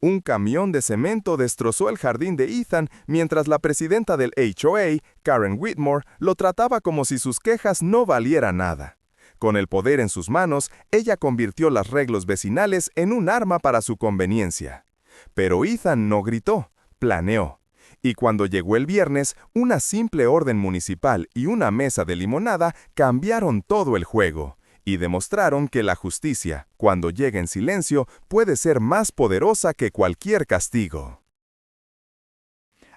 Un camión de cemento destrozó el jardín de Ethan mientras la presidenta del HOA, Karen Whitmore, lo trataba como si sus quejas no valieran nada. Con el poder en sus manos, ella convirtió los arreglos vecinales en un arma para su conveniencia. Pero Ethan no gritó, planeó. Y cuando llegó el viernes, una simple orden municipal y una mesa de limonada cambiaron todo el juego y demostraron que la justicia, cuando llega en silencio, puede ser más poderosa que cualquier castigo.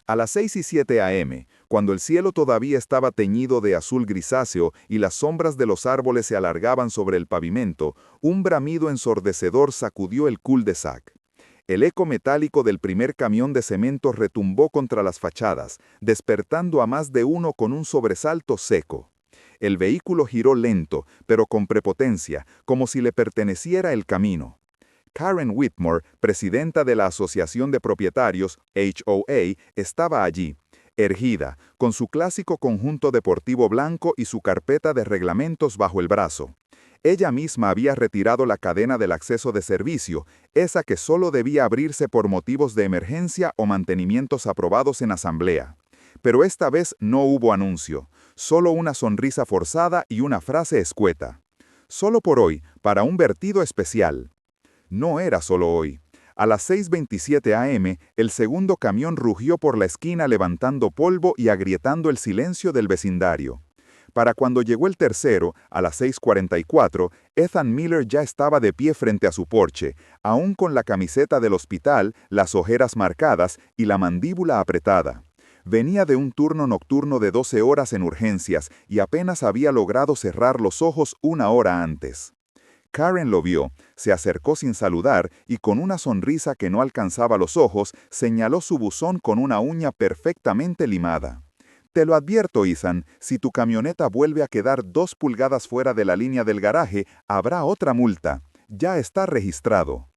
A las 6:07 a.m., cuando el cielo todavía estaba teñido de azul grisáceo y las sombras de los árboles se alargaban sobre el pavimento, un bramido ensordecedor sacudió el cul-de-sac. El eco metálico del primer camión de cemento retumbó contra las fachadas, despertando a más de uno con un sobresalto seco. El vehículo giró lento, pero con prepotencia, como si le perteneciera el camino. Karen Whitmore, presidenta de la Asociación de Propietarios, HOA, estaba allí, erguida, con su clásico conjunto deportivo blanco y su carpeta de reglamentos bajo el brazo. Ella misma había retirado la cadena del acceso de servicio, esa que solo debía abrirse por motivos de emergencia o mantenimientos aprobados en asamblea. Pero esta vez no hubo anuncio, solo una sonrisa forzada y una frase escueta. Solo por hoy, para un vertido especial. No era solo hoy. A las 6:27 a.m., el segundo camión rugió por la esquina levantando polvo y agrietando el silencio del vecindario. Para cuando llegó el tercero, a las 6:44, Ethan Miller ya estaba de pie frente a su porche, aún con la camiseta del hospital, las ojeras marcadas y la mandíbula apretada. Venía de un turno nocturno de 12 horas en urgencias y apenas había logrado cerrar los ojos una hora antes. Karen lo vio, se acercó sin saludar y con una sonrisa que no alcanzaba los ojos, señaló su buzón con una uña perfectamente limada. Te lo advierto, Ethan, si tu camioneta vuelve a quedar 2 pulgadas fuera de la línea del garaje, habrá otra multa. Ya está registrado.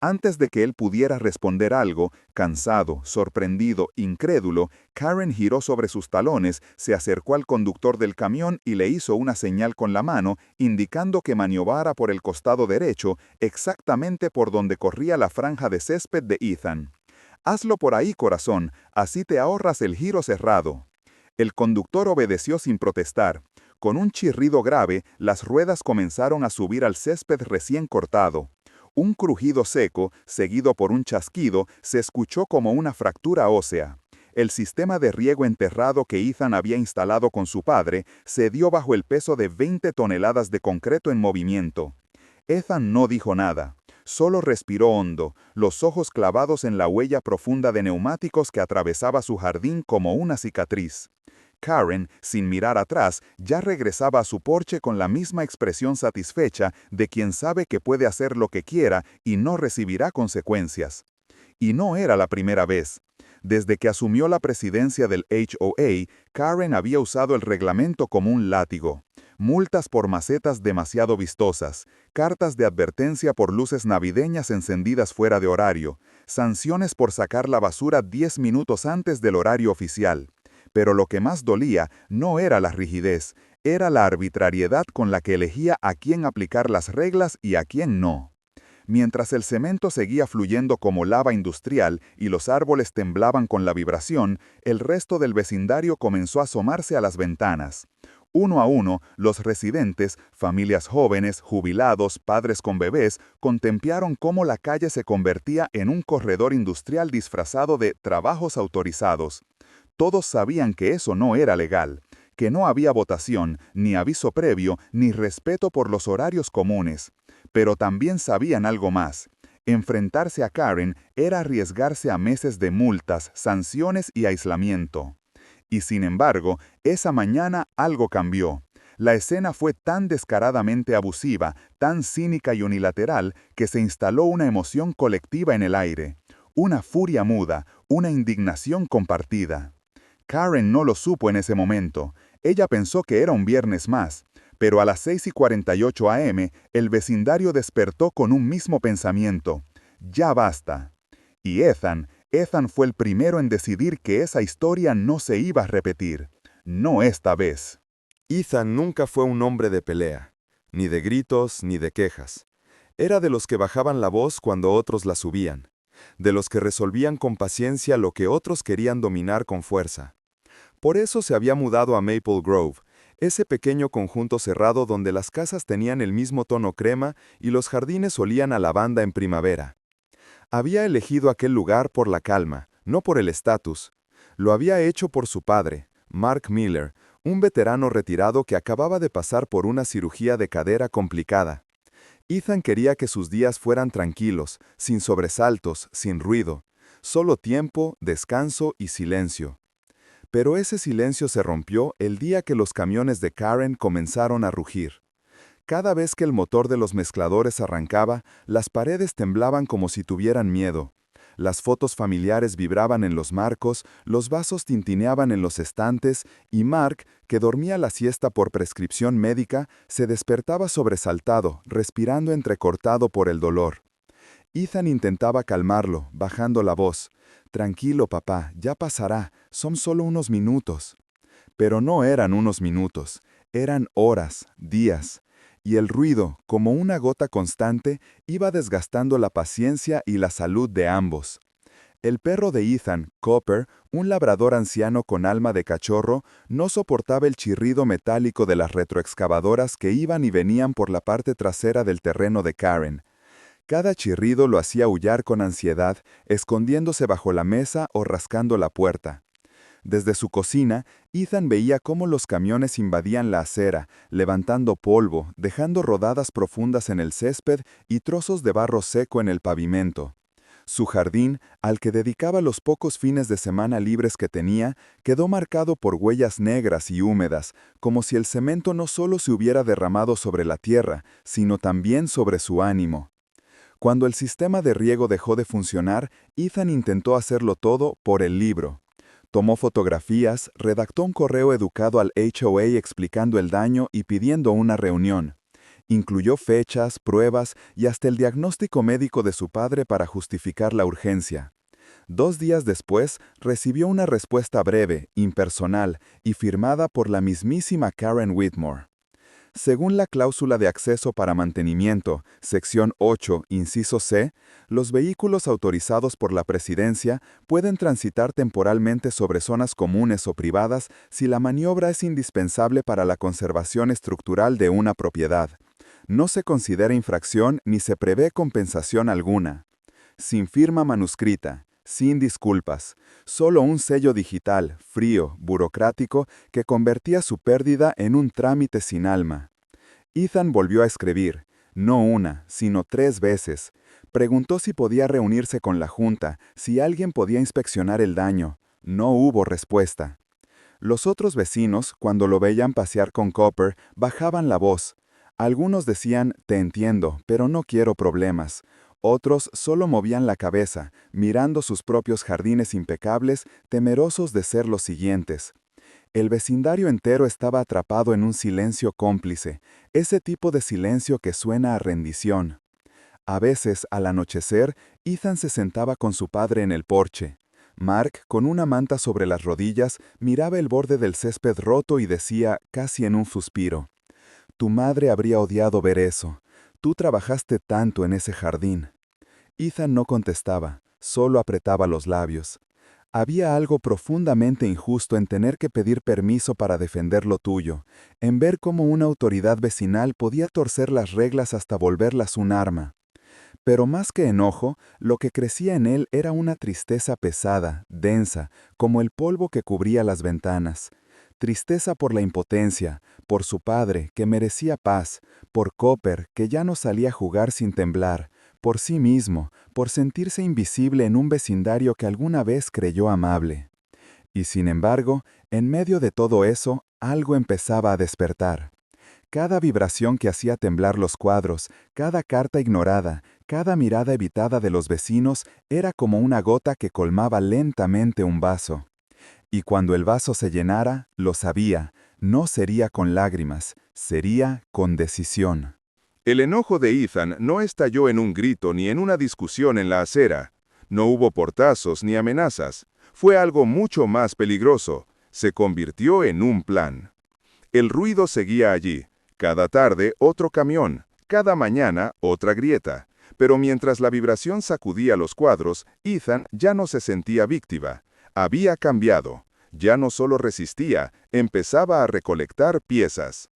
Antes de que él pudiera responder algo, cansado, sorprendido, incrédulo, Karen giró sobre sus talones, se acercó al conductor del camión y le hizo una señal con la mano, indicando que maniobrara por el costado derecho, exactamente por donde corría la franja de césped de Ethan. Hazlo por ahí, corazón, así te ahorras el giro cerrado. El conductor obedeció sin protestar. Con un chirrido grave, las ruedas comenzaron a subir al césped recién cortado. Un crujido seco, seguido por un chasquido, se escuchó como una fractura ósea. El sistema de riego enterrado que Ethan había instalado con su padre cedió bajo el peso de 20 toneladas de concreto en movimiento. Ethan no dijo nada. Solo respiró hondo, los ojos clavados en la huella profunda de neumáticos que atravesaba su jardín como una cicatriz. Karen, sin mirar atrás, ya regresaba a su porche con la misma expresión satisfecha de quien sabe que puede hacer lo que quiera y no recibirá consecuencias. Y no era la primera vez. Desde que asumió la presidencia del HOA, Karen había usado el reglamento como un látigo. Multas por macetas demasiado vistosas, cartas de advertencia por luces navideñas encendidas fuera de horario, sanciones por sacar la basura 10 minutos antes del horario oficial. Pero lo que más dolía no era la rigidez, era la arbitrariedad con la que elegía a quién aplicar las reglas y a quién no. Mientras el cemento seguía fluyendo como lava industrial y los árboles temblaban con la vibración, el resto del vecindario comenzó a asomarse a las ventanas. Uno a uno, los residentes, familias jóvenes, jubilados, padres con bebés, contemplaron cómo la calle se convertía en un corredor industrial disfrazado de trabajos autorizados. Todos sabían que eso no era legal, que no había votación, ni aviso previo, ni respeto por los horarios comunes. Pero también sabían algo más. Enfrentarse a Karen era arriesgarse a meses de multas, sanciones y aislamiento. Y sin embargo, esa mañana algo cambió. La escena fue tan descaradamente abusiva, tan cínica y unilateral, que se instaló una emoción colectiva en el aire. Una furia muda, una indignación compartida. Karen no lo supo en ese momento. Ella pensó que era un viernes más, pero a las 6:48 a.m. el vecindario despertó con un mismo pensamiento. Ya basta. Y Ethan fue el primero en decidir que esa historia no se iba a repetir. No esta vez. Ethan nunca fue un hombre de pelea, ni de gritos ni de quejas. Era de los que bajaban la voz cuando otros la subían. de los que resolvían con paciencia lo que otros querían dominar con fuerza. Por eso se había mudado a Maple Grove, ese pequeño conjunto cerrado donde las casas tenían el mismo tono crema y los jardines olían a lavanda en primavera. Había elegido aquel lugar por la calma, no por el estatus. Lo había hecho por su padre, Mark Miller, un veterano retirado que acababa de pasar por una cirugía de cadera complicada. Ethan quería que sus días fueran tranquilos, sin sobresaltos, sin ruido, solo tiempo, descanso y silencio. Pero ese silencio se rompió el día que los camiones de Karen comenzaron a rugir. Cada vez que el motor de los mezcladores arrancaba, las paredes temblaban como si tuvieran miedo. Las fotos familiares vibraban en los marcos, los vasos tintineaban en los estantes, y Mark, que dormía la siesta por prescripción médica, se despertaba sobresaltado, respirando entrecortado por el dolor. Ethan intentaba calmarlo, bajando la voz. «Tranquilo, papá, ya pasará, son solo unos minutos». Pero no eran unos minutos, eran horas, días. Y el ruido, como una gota constante, iba desgastando la paciencia y la salud de ambos. El perro de Ethan, Copper, un labrador anciano con alma de cachorro, no soportaba el chirrido metálico de las retroexcavadoras que iban y venían por la parte trasera del terreno de Karen. Cada chirrido lo hacía aullar con ansiedad, escondiéndose bajo la mesa o rascando la puerta. Desde su cocina, Ethan veía cómo los camiones invadían la acera, levantando polvo, dejando rodadas profundas en el césped y trozos de barro seco en el pavimento. Su jardín, al que dedicaba los pocos fines de semana libres que tenía, quedó marcado por huellas negras y húmedas, como si el cemento no solo se hubiera derramado sobre la tierra, sino también sobre su ánimo. Cuando el sistema de riego dejó de funcionar, Ethan intentó hacerlo todo por el libro. Tomó fotografías, redactó un correo educado al HOA explicando el daño y pidiendo una reunión. Incluyó fechas, pruebas y hasta el diagnóstico médico de su padre para justificar la urgencia. 2 días después, recibió una respuesta breve, impersonal y firmada por la mismísima Karen Whitmore. Según la cláusula de acceso para mantenimiento, sección 8, inciso C, los vehículos autorizados por la Presidencia pueden transitar temporalmente sobre zonas comunes o privadas si la maniobra es indispensable para la conservación estructural de una propiedad. No se considera infracción ni se prevé compensación alguna. Sin firma manuscrita. Sin disculpas, solo un sello digital, frío, burocrático, que convertía su pérdida en un trámite sin alma. Ethan volvió a escribir, no una, sino 3 veces. Preguntó si podía reunirse con la junta, si alguien podía inspeccionar el daño. No hubo respuesta. Los otros vecinos, cuando lo veían pasear con Copper, bajaban la voz. Algunos decían, te entiendo, pero no quiero problemas. Otros solo movían la cabeza, mirando sus propios jardines impecables, temerosos de ser los siguientes. El vecindario entero estaba atrapado en un silencio cómplice, ese tipo de silencio que suena a rendición. A veces, al anochecer, Ethan se sentaba con su padre en el porche. Mark, con una manta sobre las rodillas, miraba el borde del césped roto y decía, casi en un suspiro, «Tu madre habría odiado ver eso. Tú trabajaste tanto en ese jardín». Ethan no contestaba, solo apretaba los labios. Había algo profundamente injusto en tener que pedir permiso para defender lo tuyo, en ver cómo una autoridad vecinal podía torcer las reglas hasta volverlas un arma. Pero más que enojo, lo que crecía en él era una tristeza pesada, densa, como el polvo que cubría las ventanas. Tristeza por la impotencia, por su padre, que merecía paz, por Copper, que ya no salía a jugar sin temblar, por sí mismo, por sentirse invisible en un vecindario que alguna vez creyó amable. Y sin embargo, en medio de todo eso, algo empezaba a despertar. Cada vibración que hacía temblar los cuadros, cada carta ignorada, cada mirada evitada de los vecinos era como una gota que colmaba lentamente un vaso. Y cuando el vaso se llenara, lo sabía, no sería con lágrimas, sería con decisión. El enojo de Ethan no estalló en un grito ni en una discusión en la acera. No hubo portazos ni amenazas. Fue algo mucho más peligroso. Se convirtió en un plan. El ruido seguía allí. Cada tarde otro camión, cada mañana otra grieta. Pero mientras la vibración sacudía los cuadros, Ethan ya no se sentía víctima. Había cambiado. Ya no solo resistía, empezaba a recolectar piezas.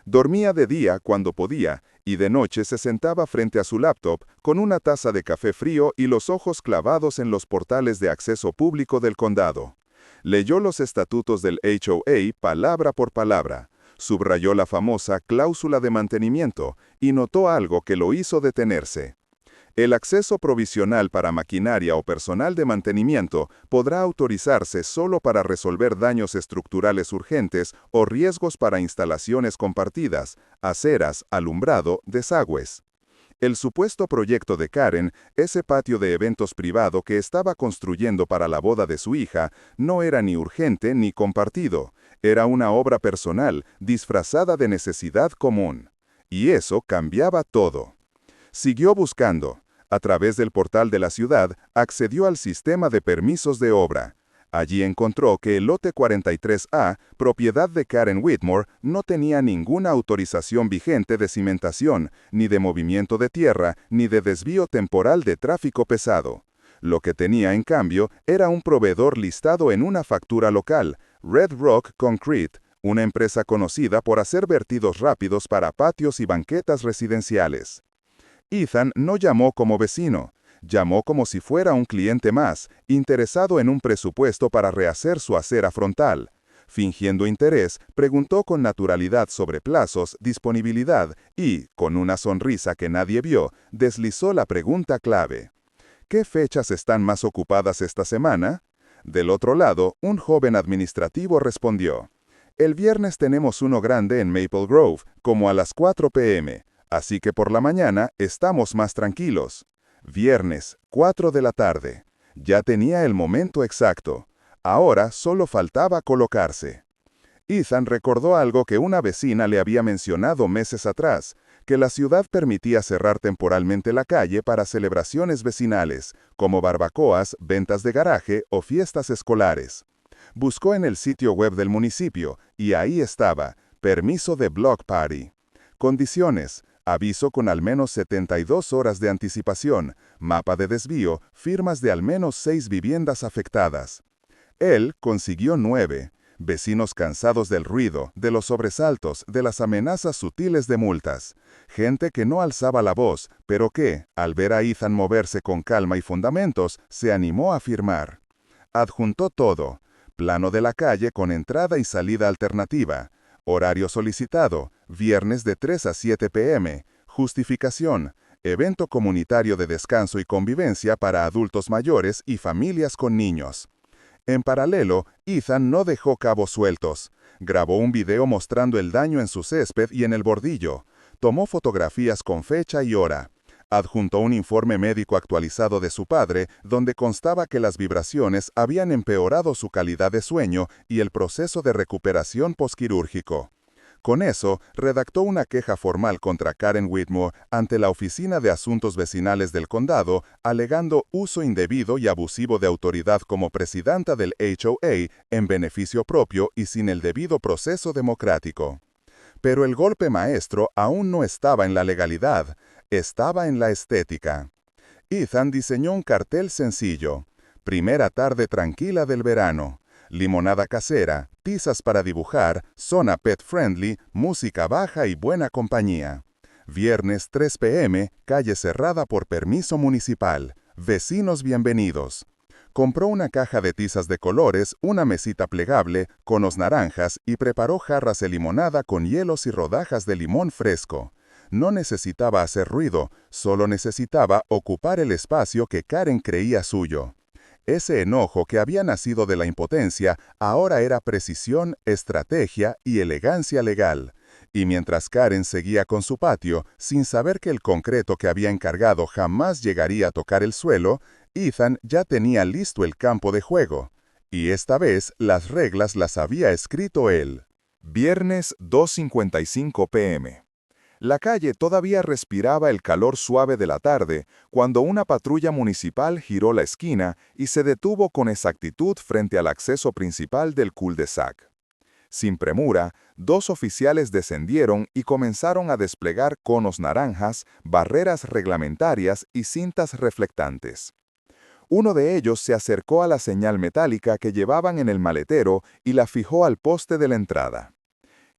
Dormía de día cuando podía, y de noche se sentaba frente a su laptop con una taza de café frío y los ojos clavados en los portales de acceso público del condado. Leyó los estatutos del HOA palabra por palabra, subrayó la famosa cláusula de mantenimiento y notó algo que lo hizo detenerse. El acceso provisional para maquinaria o personal de mantenimiento podrá autorizarse solo para resolver daños estructurales urgentes o riesgos para instalaciones compartidas, aceras, alumbrado, desagües. El supuesto proyecto de Karen, ese patio de eventos privado que estaba construyendo para la boda de su hija, no era ni urgente ni compartido. Era una obra personal, disfrazada de necesidad común. Y eso cambiaba todo. Siguió buscando. A través del portal de la ciudad, accedió al sistema de permisos de obra. Allí encontró que el lote 43A, propiedad de Karen Whitmore, no tenía ninguna autorización vigente de cimentación, ni de movimiento de tierra, ni de desvío temporal de tráfico pesado. Lo que tenía, en cambio, era un proveedor listado en una factura local, Red Rock Concrete, una empresa conocida por hacer vertidos rápidos para patios y banquetas residenciales. Ethan no llamó como vecino, llamó como si fuera un cliente más, interesado en un presupuesto para rehacer su acera frontal. Fingiendo interés, preguntó con naturalidad sobre plazos, disponibilidad y, con una sonrisa que nadie vio, deslizó la pregunta clave. ¿Qué fechas están más ocupadas esta semana? Del otro lado, un joven administrativo respondió: el viernes tenemos uno grande en Maple Grove, como a las 4 p.m., así que por la mañana estamos más tranquilos. Viernes, 4 de la tarde. Ya tenía el momento exacto. Ahora solo faltaba colocarse. Ethan recordó algo que una vecina le había mencionado meses atrás, que la ciudad permitía cerrar temporalmente la calle para celebraciones vecinales, como barbacoas, ventas de garaje o fiestas escolares. Buscó en el sitio web del municipio, y ahí estaba: permiso de block party. Condiciones: aviso con al menos 72 horas de anticipación, mapa de desvío, firmas de al menos 6 viviendas afectadas. Él consiguió 9. Vecinos cansados del ruido, de los sobresaltos, de las amenazas sutiles de multas. Gente que no alzaba la voz, pero que, al ver a Ethan moverse con calma y fundamentos, se animó a firmar. Adjuntó todo: plano de la calle con entrada y salida alternativa. Horario solicitado: viernes de 3 a 7 p.m. Justificación: evento comunitario de descanso y convivencia para adultos mayores y familias con niños. En paralelo, Ethan no dejó cabos sueltos. Grabó un video mostrando el daño en su césped y en el bordillo. Tomó fotografías con fecha y hora. Adjuntó un informe médico actualizado de su padre, donde constaba que las vibraciones habían empeorado su calidad de sueño y el proceso de recuperación posquirúrgico. Con eso, redactó una queja formal contra Karen Whitmore ante la Oficina de Asuntos Vecinales del Condado, alegando uso indebido y abusivo de autoridad como presidenta del HOA en beneficio propio y sin el debido proceso democrático. Pero el golpe maestro aún no estaba en la legalidad, estaba en la estética. Ethan diseñó un cartel sencillo: primera tarde tranquila del verano. Limonada casera, tizas para dibujar, zona pet friendly, música baja y buena compañía. Viernes 3 p.m., calle cerrada por permiso municipal. Vecinos bienvenidos. Compró una caja de tizas de colores, una mesita plegable, conos naranjas y preparó jarras de limonada con hielos y rodajas de limón fresco. No necesitaba hacer ruido, solo necesitaba ocupar el espacio que Karen creía suyo. Ese enojo que había nacido de la impotencia ahora era precisión, estrategia y elegancia legal. Y mientras Karen seguía con su patio, sin saber que el concreto que había encargado jamás llegaría a tocar el suelo, Ethan ya tenía listo el campo de juego. Y esta vez las reglas las había escrito él. Viernes 2:55 p.m. La calle todavía respiraba el calor suave de la tarde cuando una patrulla municipal giró la esquina y se detuvo con exactitud frente al acceso principal del cul-de-sac. Sin premura, 2 oficiales descendieron y comenzaron a desplegar conos naranjas, barreras reglamentarias y cintas reflectantes. Uno de ellos se acercó a la señal metálica que llevaban en el maletero y la fijó al poste de la entrada.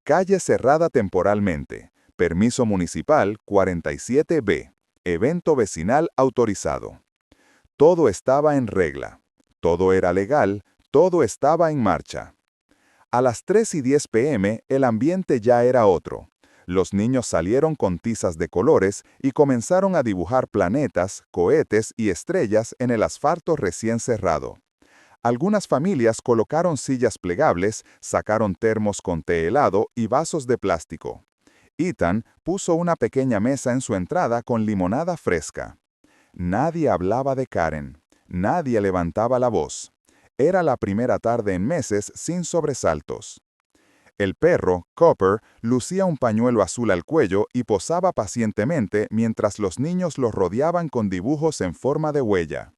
Calle cerrada temporalmente. Permiso municipal 47B. Evento vecinal autorizado. Todo estaba en regla. Todo era legal. Todo estaba en marcha. A las 3:10 p.m. el ambiente ya era otro. Los niños salieron con tizas de colores y comenzaron a dibujar planetas, cohetes y estrellas en el asfalto recién cerrado. Algunas familias colocaron sillas plegables, sacaron termos con té helado y vasos de plástico. Ethan puso una pequeña mesa en su entrada con limonada fresca. Nadie hablaba de Karen. Nadie levantaba la voz. Era la primera tarde en meses sin sobresaltos. El perro, Copper, lucía un pañuelo azul al cuello y posaba pacientemente mientras los niños lo rodeaban con dibujos en forma de huella.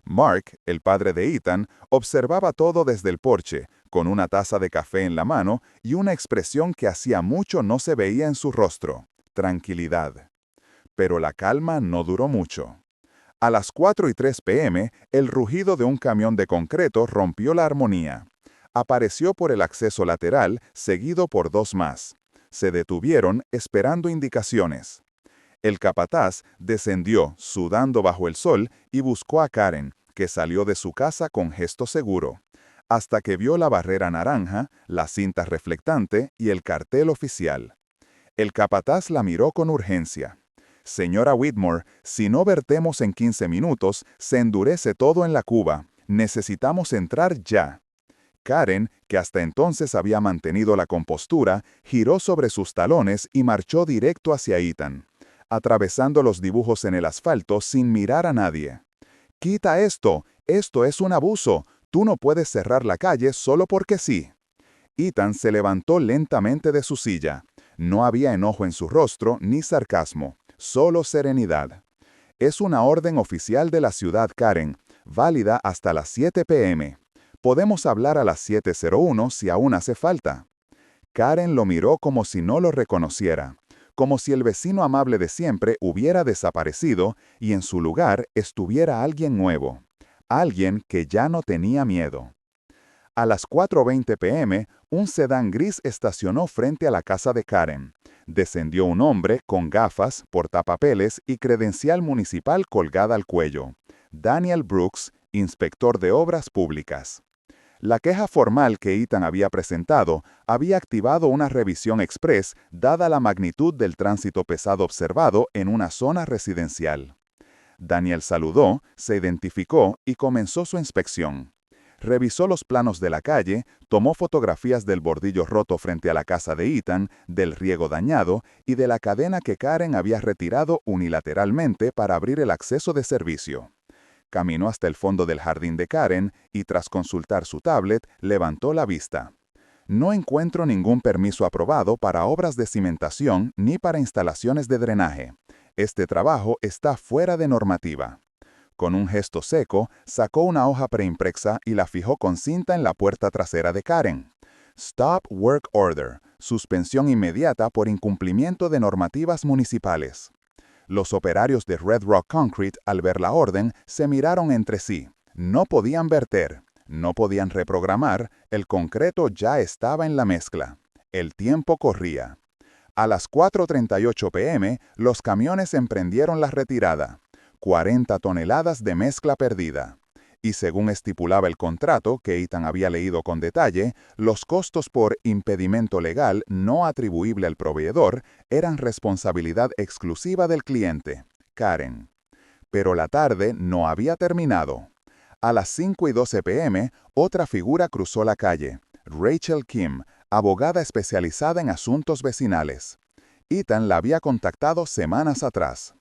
Mark, el padre de Ethan, observaba todo desde el porche, con una taza de café en la mano y una expresión que hacía mucho no se veía en su rostro: tranquilidad. Pero la calma no duró mucho. A las 4:03 p.m., el rugido de un camión de concreto rompió la armonía. Apareció por el acceso lateral, seguido por 2 más. Se detuvieron, esperando indicaciones. El capataz descendió, sudando bajo el sol, y buscó a Karen, que salió de su casa con gesto seguro, hasta que vio la barrera naranja, la cinta reflectante y el cartel oficial. El capataz la miró con urgencia. «Señora Whitmore, si no vertemos en 15 minutos, se endurece todo en la cuba. Necesitamos entrar ya». Karen, que hasta entonces había mantenido la compostura, giró sobre sus talones y marchó directo hacia Ethan, atravesando los dibujos en el asfalto sin mirar a nadie. «¡Quita esto! ¡Esto es un abuso! Tú no puedes cerrar la calle solo porque sí». Ethan se levantó lentamente de su silla. No había enojo en su rostro ni sarcasmo, solo serenidad. «Es una orden oficial de la ciudad, Karen, válida hasta las 7 p.m. Podemos hablar a las 7:01 si aún hace falta». Karen lo miró como si no lo reconociera, como si el vecino amable de siempre hubiera desaparecido y en su lugar estuviera alguien nuevo, alguien que ya no tenía miedo. A las 4:20 p.m., un sedán gris estacionó frente a la casa de Karen. Descendió un hombre con gafas, portapapeles y credencial municipal colgada al cuello. Daniel Brooks, inspector de obras públicas. La queja formal que Ethan había presentado había activado una revisión express dada la magnitud del tránsito pesado observado en una zona residencial. Daniel saludó, se identificó y comenzó su inspección. Revisó los planos de la calle, tomó fotografías del bordillo roto frente a la casa de Ethan, del riego dañado y de la cadena que Karen había retirado unilateralmente para abrir el acceso de servicio. Caminó hasta el fondo del jardín de Karen y, tras consultar su tablet, levantó la vista. «No encuentro ningún permiso aprobado para obras de cimentación ni para instalaciones de drenaje. Este trabajo está fuera de normativa». Con un gesto seco, sacó una hoja preimpresa y la fijó con cinta en la puerta trasera de Karen. «Stop Work Order. Suspensión inmediata por incumplimiento de normativas municipales». Los operarios de Red Rock Concrete, al ver la orden, se miraron entre sí. No podían verter, no podían reprogramar, el concreto ya estaba en la mezcla. El tiempo corría. A las 4:38 p.m., los camiones emprendieron la retirada. 40 toneladas de mezcla perdida. Y según estipulaba el contrato, que Ethan había leído con detalle, los costos por impedimento legal no atribuible al proveedor eran responsabilidad exclusiva del cliente, Karen. Pero la tarde no había terminado. A las 5:12 p.m., otra figura cruzó la calle, Rachel Kim, abogada especializada en asuntos vecinales. Ethan la había contactado semanas atrás.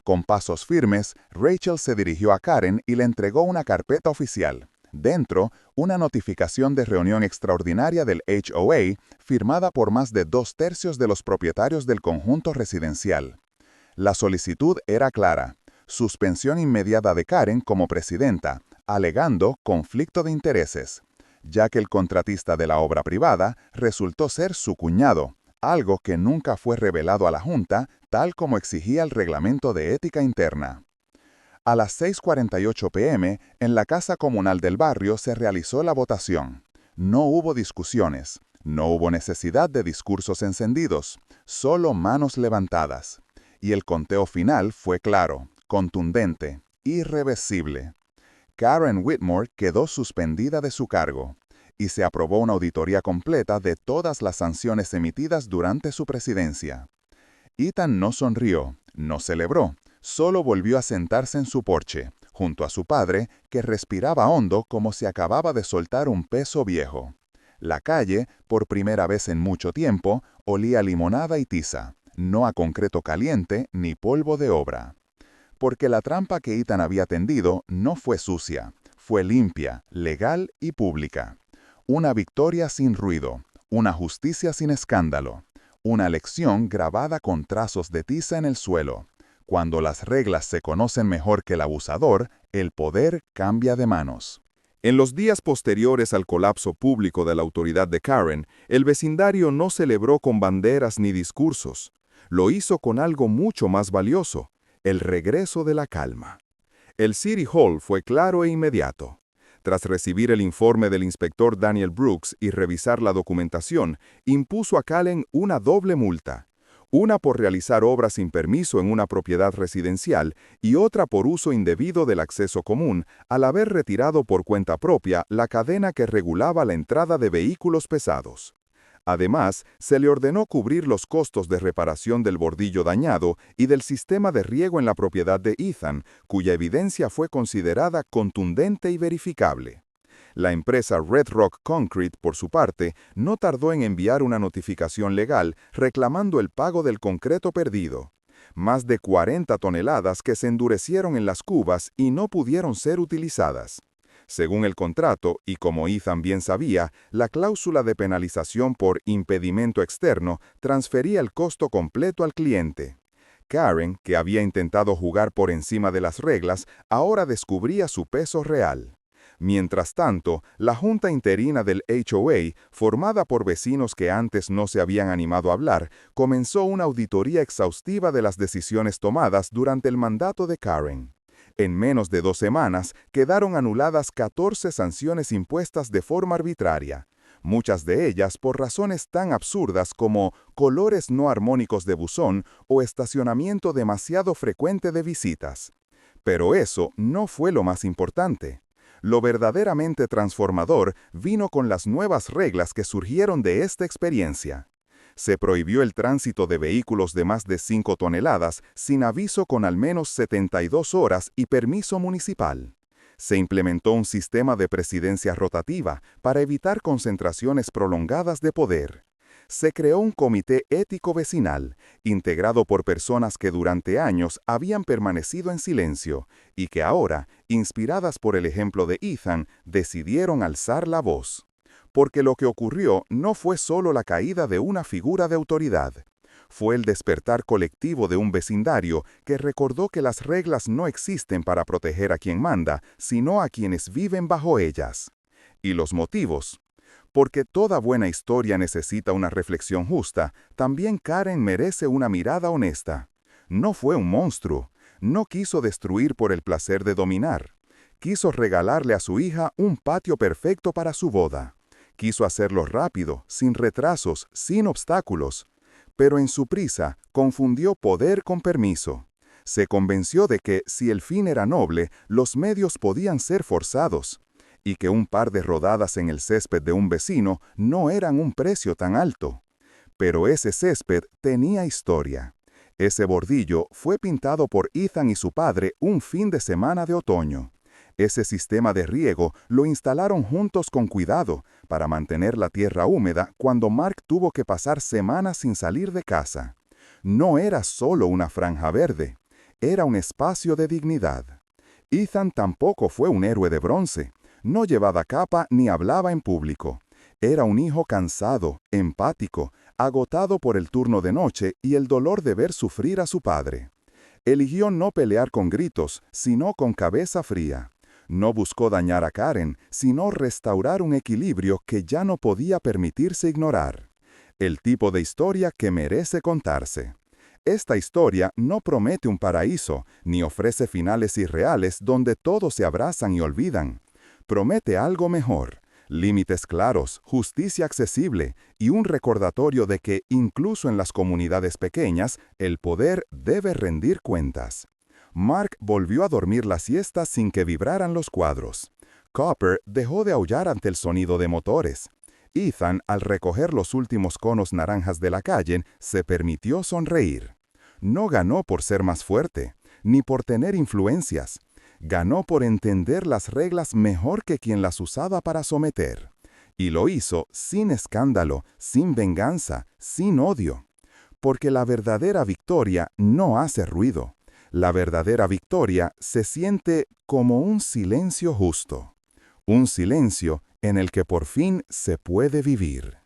Con pasos firmes, Rachel se dirigió a Karen y le entregó una carpeta oficial. Dentro, una notificación de reunión extraordinaria del HOA, firmada por más de 2/3 de los propietarios del conjunto residencial. La solicitud era clara: suspensión inmediata de Karen como presidenta, alegando conflicto de intereses. ya que el contratista de la obra privada resultó ser su cuñado, algo que nunca fue revelado a la Junta, tal como exigía el reglamento de ética interna. A las 6:48 p.m., en la casa comunal del barrio se realizó la votación. No hubo discusiones, no hubo necesidad de discursos encendidos, solo manos levantadas. Y el conteo final fue claro, contundente, irreversible. Karen Whitmore quedó suspendida de su cargo, y se aprobó una auditoría completa de todas las sanciones emitidas durante su presidencia. Ethan no sonrió, no celebró, solo volvió a sentarse en su porche, junto a su padre, que respiraba hondo como si acababa de soltar un peso viejo. La calle, por primera vez en mucho tiempo, olía a limonada y tiza, no a concreto caliente ni polvo de obra. Porque la trampa que Ethan había tendido no fue sucia, fue limpia, legal y pública. Una victoria sin ruido, una justicia sin escándalo, una lección grabada con trazos de tiza en el suelo. Cuando las reglas se conocen mejor que el abusador, el poder cambia de manos. En los días posteriores al colapso público de la autoridad de Karen, el vecindario no celebró con banderas ni discursos. Lo hizo con algo mucho más valioso, el regreso de la calma. El City Hall fue claro e inmediato. Tras recibir el informe del inspector Daniel Brooks y revisar la documentación, impuso a Cullen una doble multa. Una por realizar obras sin permiso en una propiedad residencial y otra por uso indebido del acceso común, al haber retirado por cuenta propia la cadena que regulaba la entrada de vehículos pesados. Además, se le ordenó cubrir los costos de reparación del bordillo dañado y del sistema de riego en la propiedad de Ethan, cuya evidencia fue considerada contundente y verificable. La empresa Red Rock Concrete, por su parte, no tardó en enviar una notificación legal reclamando el pago del concreto perdido. Más de 40 toneladas que se endurecieron en las cubas y no pudieron ser utilizadas. Según el contrato, y como Ethan bien sabía, la cláusula de penalización por impedimento externo transfería el costo completo al cliente. Karen, que había intentado jugar por encima de las reglas, ahora descubría su peso real. Mientras tanto, la junta interina del HOA, formada por vecinos que antes no se habían animado a hablar, comenzó una auditoría exhaustiva de las decisiones tomadas durante el mandato de Karen. En menos de 2 semanas, quedaron anuladas 14 sanciones impuestas de forma arbitraria, muchas de ellas por razones tan absurdas como colores no armónicos de buzón o estacionamiento demasiado frecuente de visitas. Pero eso no fue lo más importante. Lo verdaderamente transformador vino con las nuevas reglas que surgieron de esta experiencia. Se prohibió el tránsito de vehículos de más de 5 toneladas sin aviso con al menos 72 horas y permiso municipal. Se implementó un sistema de presidencia rotativa para evitar concentraciones prolongadas de poder. Se creó un comité ético vecinal, integrado por personas que durante años habían permanecido en silencio y que ahora, inspiradas por el ejemplo de Ethan, decidieron alzar la voz. Porque lo que ocurrió no fue solo la caída de una figura de autoridad. Fue el despertar colectivo de un vecindario que recordó que las reglas no existen para proteger a quien manda, sino a quienes viven bajo ellas. ¿Y los motivos? Porque toda buena historia necesita una reflexión justa, también Karen merece una mirada honesta. No fue un monstruo, no quiso destruir por el placer de dominar. Quiso regalarle a su hija un patio perfecto para su boda. Quiso hacerlo rápido, sin retrasos, sin obstáculos. Pero en su prisa, confundió poder con permiso. Se convenció de que, si el fin era noble, los medios podían ser forzados, y que un par de rodadas en el césped de un vecino no eran un precio tan alto. Pero ese césped tenía historia. Ese bordillo fue pintado por Ethan y su padre un fin de semana de otoño. Ese sistema de riego lo instalaron juntos con cuidado para mantener la tierra húmeda cuando Mark tuvo que pasar semanas sin salir de casa. No era solo una franja verde, era un espacio de dignidad. Ethan tampoco fue un héroe de bronce, no llevaba capa ni hablaba en público. Era un hijo cansado, empático, agotado por el turno de noche y el dolor de ver sufrir a su padre. Eligió no pelear con gritos, sino con cabeza fría. No buscó dañar a Karen, sino restaurar un equilibrio que ya no podía permitirse ignorar. El tipo de historia que merece contarse. Esta historia no promete un paraíso, ni ofrece finales irreales donde todos se abrazan y olvidan. Promete algo mejor, límites claros, justicia accesible y un recordatorio de que, incluso en las comunidades pequeñas, el poder debe rendir cuentas. Mark volvió a dormir la siesta sin que vibraran los cuadros. Copper dejó de aullar ante el sonido de motores. Ethan, al recoger los últimos conos naranjas de la calle, se permitió sonreír. No ganó por ser más fuerte, ni por tener influencias. Ganó por entender las reglas mejor que quien las usaba para someter. Y lo hizo sin escándalo, sin venganza, sin odio. Porque la verdadera victoria no hace ruido. La verdadera victoria se siente como un silencio justo. Un silencio en el que por fin se puede vivir.